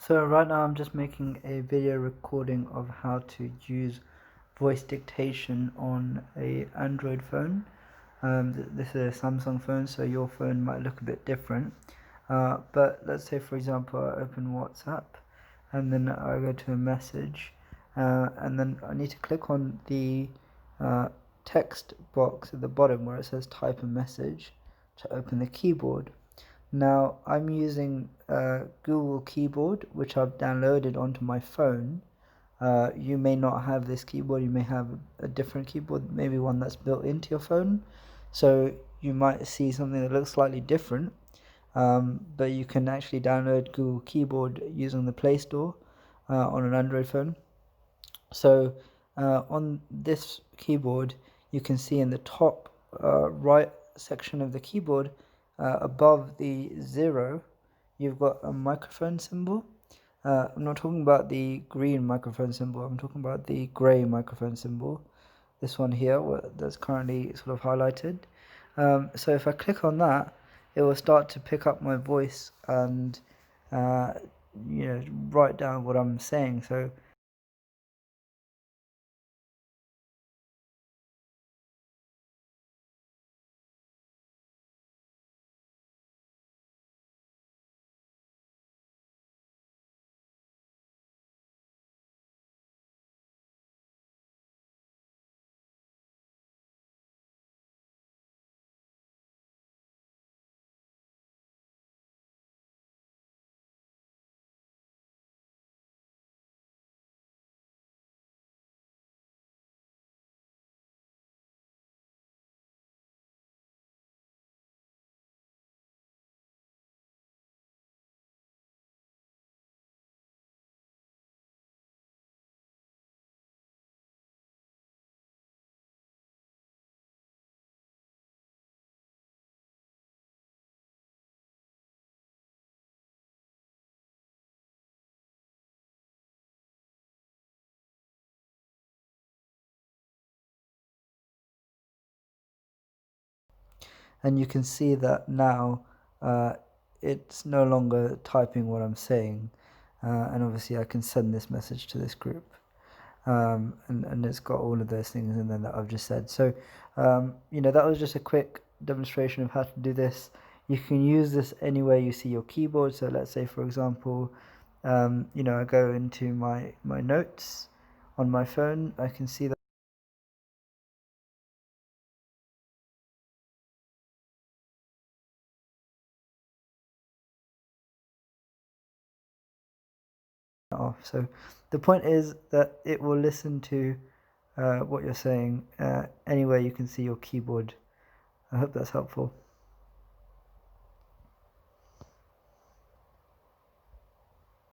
So right now I'm just making a video recording of how to use voice dictation on a Android phone. This is a Samsung phone, so your phone might look a bit different. But let's say, for example, I open WhatsApp and then I go to a message, and then I need to click on the text box at the bottom where it says type a message to open the keyboard. Now I'm using Google Keyboard, which I've downloaded onto my phone. You may not have this keyboard, you may have a different keyboard, maybe one that's built into your phone. So you might see something that looks slightly different, but you can actually download Google Keyboard using the Play Store on an Android phone. So on this keyboard, you can see in the top right section of the keyboard, above the 0, you've got a microphone symbol. I'm not talking about the green microphone symbol, I'm talking about the grey microphone symbol. This one here that's currently sort of highlighted. So if I click on that, it will start to pick up my voice and uh, write down what I'm saying. So and you can see that now uh, it's no longer typing what I'm saying, and obviously I can send this message to this group, and it's got all of those things in there that I've just said. So that was just a quick demonstration of how to do this. You can use this anywhere you see your keyboard. So let's say, for example, I go into my notes on my phone. I can see that off. So the point is that it will listen to what you're saying anywhere you can see your keyboard. I hope that's helpful.